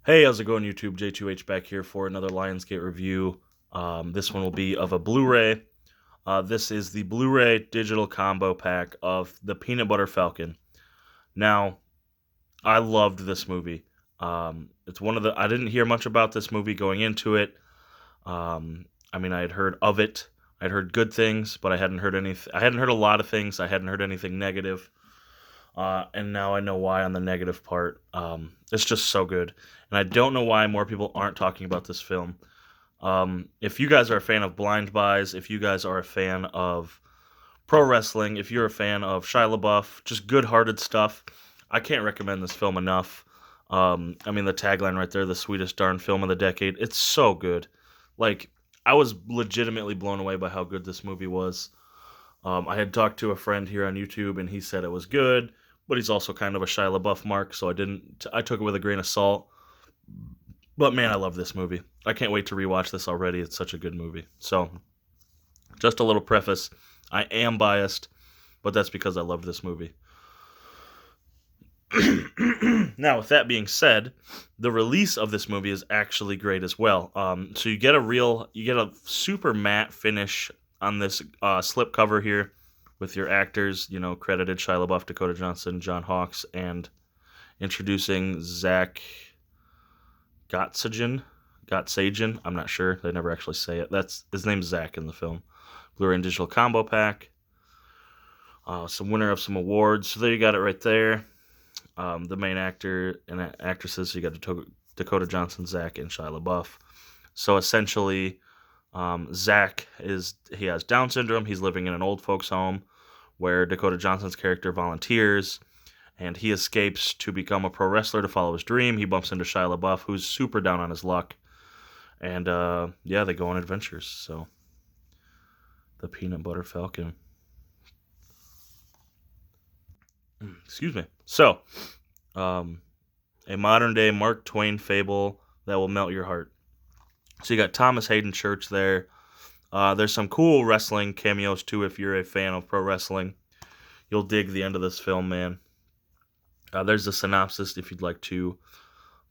Hey, how's it going, YouTube? JTwoH back here for another Lionsgate review. This one will be of a Blu-ray. This is the Blu-ray digital combo pack of the Peanut Butter Falcon. Now, I loved this movie. It's one of the. I didn't hear much about this movie going into it. I had heard of it. I'd heard good things, but I hadn't heard anything. I hadn't heard a lot of things. I hadn't heard anything negative. And now I know why on the negative part. It's just so good. And I don't know why more people aren't talking about this film. If you guys are a fan of blind buys, if you guys are a fan of pro wrestling, if you're a fan of Shia LaBeouf, just good-hearted stuff, I can't recommend this film enough. The tagline right there, the sweetest darn film of the decade, it's so good. Like, I was legitimately blown away by how good this movie was. I had talked to a friend here on YouTube, and he said it was good, but he's also kind of a Shia LaBeouf mark, so I took it with a grain of salt. But man, I love this movie. I can't wait to rewatch this already. It's such a good movie. So, just a little preface. I am biased, but that's because I love this movie. Now, with that being said, the release of this movie is actually great as well. So you get a super matte finish on this slipcover here with your actors, credited Shia LaBeouf, Dakota Johnson, John Hawkes, and introducing Zach Gottsagen. I'm not sure. They never actually say it. That's his name's Zach in the film. Blu-ray and digital combo pack. Some winner of some awards. So there you got it right there. The main actor and actresses. You got Dakota Johnson, Zach, and Shia LaBeouf. So essentially, Zach he has Down syndrome. He's living in an old folks home where Dakota Johnson's character volunteers, and he escapes to become a pro wrestler to follow his dream. He bumps into Shia LaBeouf, who's super down on his luck, and they go on adventures. So, the Peanut Butter Falcon. Excuse me. So, a modern day Mark Twain fable that will melt your heart. So you got Thomas Hayden Church there. There's some cool wrestling cameos too. If you're a fan of pro wrestling, you'll dig the end of this film, man. There's the synopsis if you'd like to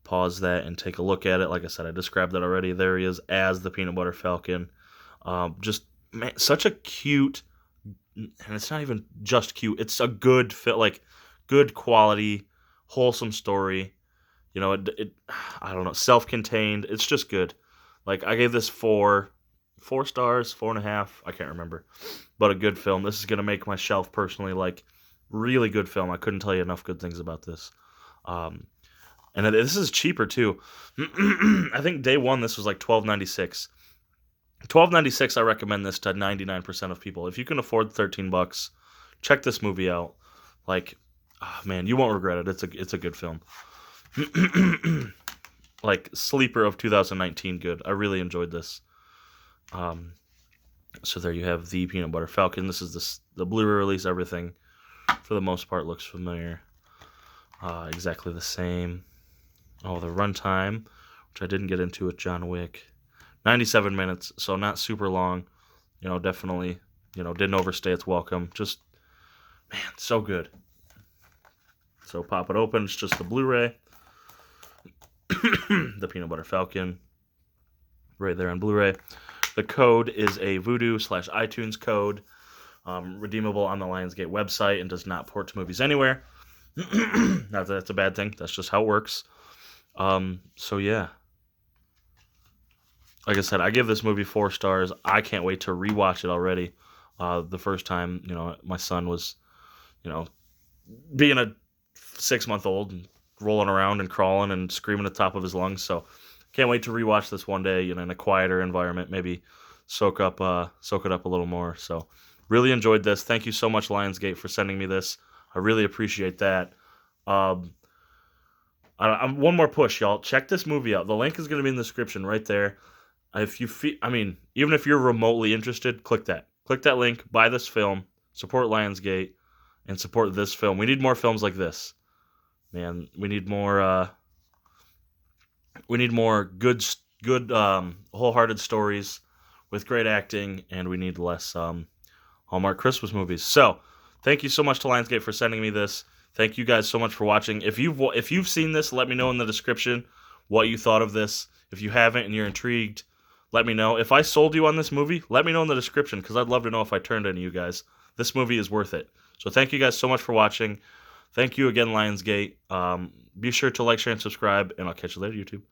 pause that and take a look at it. Like I said, I described that already. There he is as the Peanut Butter Falcon. Just man, such a cute, and it's not even just cute. It's a good fit, like good quality, wholesome story. I don't know, self-contained. It's just good. Like, I gave this four stars, 4.5. I can't remember, but a good film. This is gonna make my shelf personally. Like, really good film. I couldn't tell you enough good things about this. And this is cheaper too. I think day one this was like $12.96. $12.96. I recommend this to 99% of people. If you can afford $13, check this movie out. Like, man, you won't regret it. It's a good film. Like, sleeper of 2019 good. I really enjoyed this. So there you have the Peanut Butter Falcon. This is the Blu-ray release. Everything, for the most part, looks familiar. Exactly the same. Oh, the runtime, which I didn't get into with John Wick. 97 minutes, so not super long. Definitely, didn't overstay its welcome. Just, man, so good. So pop it open. It's just the Blu-ray. The Peanut Butter Falcon. Right there on Blu-ray. The code is a Vudu/iTunes code. Redeemable on the Lionsgate website and does not port to movies anywhere. Not that that's a bad thing. That's just how it works. So yeah. Like I said, I give this movie 4 stars. I can't wait to rewatch it already. The first time, my son was, being a 6-month-old and rolling around and crawling and screaming at the top of his lungs. So can't wait to rewatch this one day, in a quieter environment. Maybe soak it up a little more. So really enjoyed this. Thank you so much, Lionsgate, for sending me this. I really appreciate that. One more push, y'all. Check this movie out. The link is going to be in the description right there. If you even if you're remotely interested, click that. Click that link. Buy this film. Support Lionsgate, and support this film. We need more films like this, man. We need more. We need more good, wholehearted stories with great acting, and we need less Hallmark Christmas movies. So, thank you so much to Lionsgate for sending me this. Thank you guys so much for watching. If you've seen this, let me know in the description what you thought of this. If you haven't and you're intrigued, let me know. If I sold you on this movie, let me know in the description, because I'd love to know if I turned any of you guys. This movie is worth it. So thank you guys so much for watching. Thank you again, Lionsgate. Be sure to like, share, and subscribe, and I'll catch you later, YouTube.